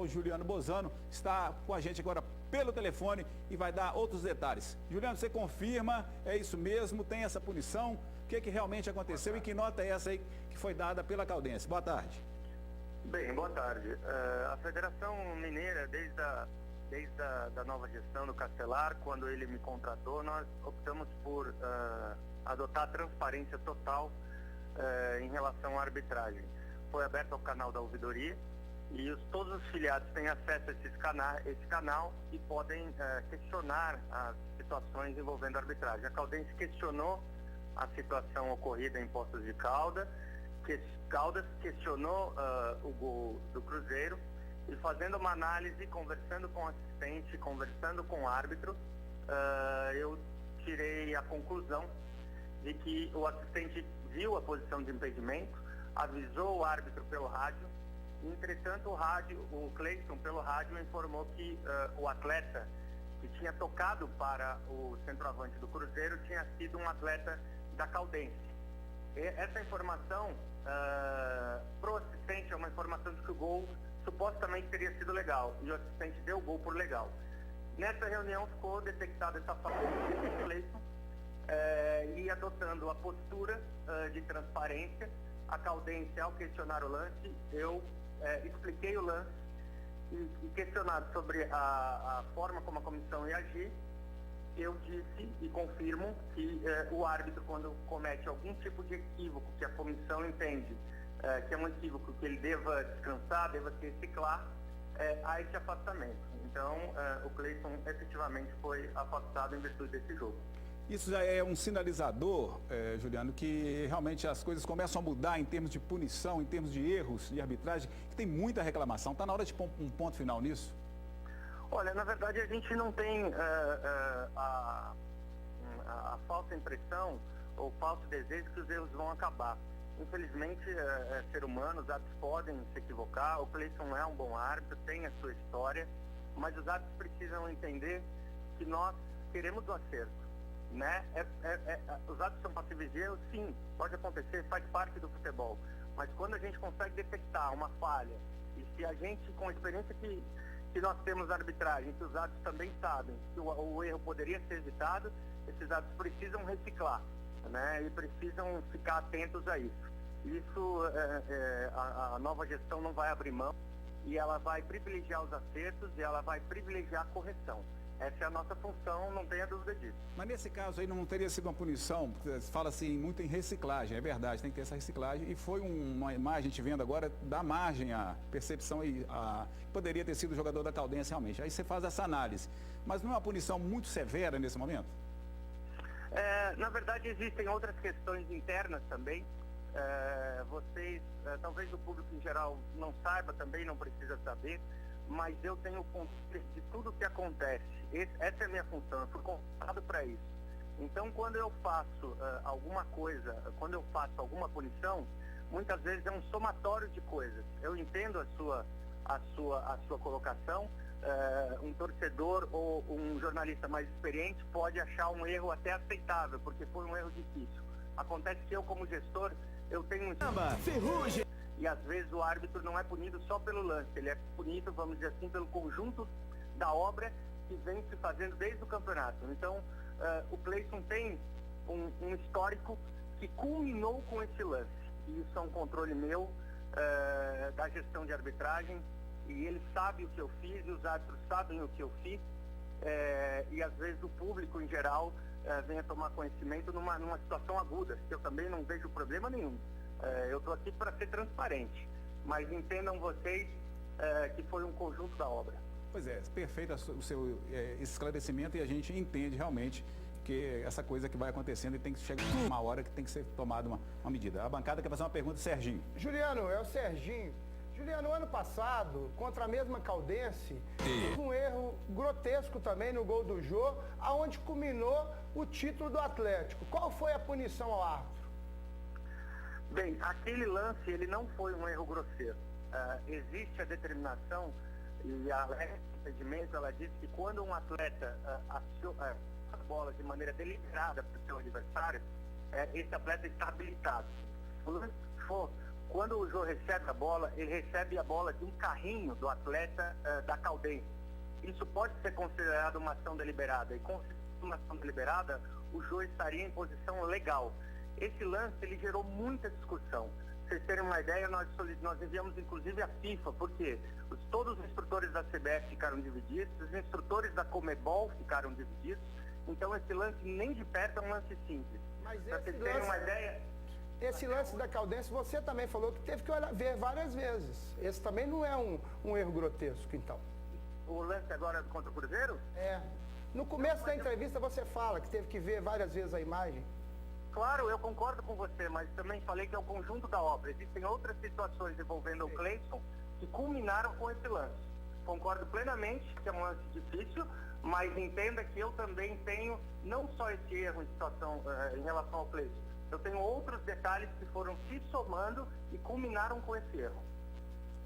Juliano Bozano, está com a gente agora pelo telefone e vai dar outros detalhes. Juliano, você confirma, é isso mesmo, tem essa punição? O que realmente aconteceu e que nota é essa aí que foi dada pela Caldense? Boa tarde. Bem, boa tarde. A Federação Mineira, desde a nova gestão do Castelar, quando ele me contratou, nós optamos por adotar a transparência total em relação à arbitragem. Foi aberto ao canal da ouvidoria e todos os filiados têm acesso a esse canal e podem questionar as situações envolvendo a arbitragem. A Caldense questionou a situação ocorrida em Poços de Caldas questionou o gol do Cruzeiro e, fazendo uma análise, conversando com o assistente, conversando com o árbitro, eu tirei a conclusão de que o assistente viu a posição de impedimento, avisou o árbitro pelo rádio. Entretanto, o Cleison pelo rádio informou que o atleta que tinha tocado para o centroavante do Cruzeiro tinha sido um atleta da Caldense. Essa informação para o assistente é uma informação de que o gol supostamente teria sido legal e o assistente deu o gol por legal. Nessa reunião ficou detectada essa falta de Cleison e, adotando a postura de transparência, a Caldense, ao questionar o lance, eu expliquei o lance e questionado sobre a forma como a comissão ia agir, eu disse e confirmo que o árbitro, quando comete algum tipo de equívoco que a comissão entende que é um equívoco que ele deva descansar, deva se reciclar, há esse afastamento. Então, o Cleison efetivamente foi afastado em virtude desse jogo. Isso já é um sinalizador, Juliano, que realmente as coisas começam a mudar em termos de punição, em termos de erros de arbitragem, que tem muita reclamação. Está na hora de pôr um ponto final nisso? Olha, na verdade a gente não tem a falsa impressão ou falso desejo que os erros vão acabar. Infelizmente, ser humano, os árbitros podem se equivocar, o Cleison é um bom árbitro, tem a sua história, mas os árbitros precisam entender que nós queremos o acerto, né? Os árbitros são passíveis de erro, sim, pode acontecer, faz parte do futebol, mas quando a gente consegue detectar uma falha, e se a gente, com a experiência que nós temos na arbitragem, que os árbitros também sabem que o erro poderia ser evitado, esses árbitros precisam reciclar, né? E precisam ficar atentos a isso. Isso, a nova gestão não vai abrir mão e ela vai privilegiar os acertos e ela vai privilegiar a correção. Essa é a nossa função, não tenha dúvida disso. Mas nesse caso aí não teria sido uma punição, porque se fala assim muito em reciclagem, é verdade, tem que ter essa reciclagem, e foi uma imagem, a gente vendo agora, dá margem à percepção e poderia ter sido o jogador da Caldense realmente. Aí você faz essa análise, mas não é uma punição muito severa nesse momento? Na verdade existem outras questões internas também, vocês, talvez o público em geral não saiba também, não precisa saber, mas eu tenho controle de tudo o que acontece. Essa é a minha função, eu fui contratado para isso. Então, quando eu faço alguma coisa, quando eu faço alguma punição, muitas vezes é um somatório de coisas. Eu entendo a sua colocação. Um torcedor ou um jornalista mais experiente pode achar um erro até aceitável, porque foi um erro difícil. Acontece que eu, como gestor, eu tenho Ferrugem! E às vezes o árbitro não é punido só pelo lance, ele é punido, vamos dizer assim, pelo conjunto da obra que vem se fazendo desde o campeonato. Então, o Cleison tem um histórico que culminou com esse lance. E isso é um controle meu, da gestão de arbitragem, e ele sabe o que eu fiz, e os árbitros sabem o que eu fiz, e às vezes o público em geral vem a tomar conhecimento numa situação aguda, que eu também não vejo problema nenhum. Eu estou aqui para ser transparente, mas entendam vocês que foi um conjunto da obra. Pois é, perfeito o seu esclarecimento, e a gente entende realmente que essa coisa que vai acontecendo e tem que chegar uma hora que tem que ser tomada uma medida. A bancada quer fazer uma pergunta, Serginho. Juliano, é o Serginho. Juliano, ano passado, contra a mesma Caldense, um erro grotesco também no gol do Jô, aonde culminou o título do Atlético. Qual foi a punição ao árbitro? Bem, aquele lance, ele não foi um erro grosseiro. Existe a determinação e a regra de impedimento, ela diz que quando um atleta aciona a bola de maneira deliberada para o seu adversário, esse atleta está habilitado. Se for quando o Jô recebe a bola, ele recebe a bola de um carrinho do atleta da Caldense. Isso pode ser considerado uma ação deliberada. E com uma ação deliberada, o Jô estaria em posição legal. Esse lance, ele gerou muita discussão. Pra vocês terem uma ideia, nós enviamos inclusive a FIFA, porque todos os instrutores da CBF ficaram divididos, os instrutores da Comebol ficaram divididos. Então esse lance nem de perto é um lance simples. Mas pra vocês terem uma ideia... Esse lance da Caldense, você também falou que teve que ver várias vezes. Esse também não é um erro grotesco, então. O lance agora contra o Cruzeiro? É. No começo da entrevista você fala que teve que ver várias vezes a imagem. Claro, eu concordo com você, mas também falei que é o conjunto da obra. Existem outras situações envolvendo o Cleison que culminaram com esse lance. Concordo plenamente que é um lance difícil, mas entenda que eu também tenho não só esse erro em relação ao Cleison. Eu tenho outros detalhes que foram se somando e culminaram com esse erro.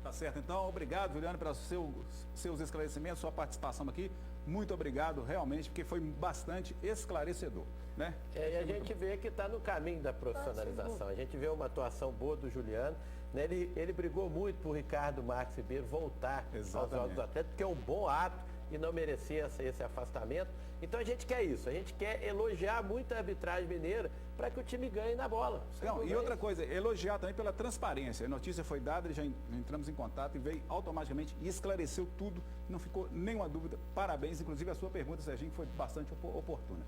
Tá certo, então, obrigado, Juliano, pelos seus esclarecimentos, sua participação aqui. Muito obrigado, realmente, porque foi bastante esclarecedor, né? E a gente vê que está no caminho da profissionalização. A gente vê uma atuação boa do Juliano, né? Ele brigou muito para o Ricardo Marques Ribeiro voltar aos Jogos do Atlético, que é um bom ato e não merecia esse afastamento. Então a gente quer isso, a gente quer elogiar muito a arbitragem mineira para que o time ganhe na bola. Não, e outra coisa, elogiar também pela transparência. A notícia foi dada, já entramos em contato e veio automaticamente e esclareceu tudo, não ficou nenhuma dúvida. Parabéns, inclusive a sua pergunta, Serginho, foi bastante oportuna.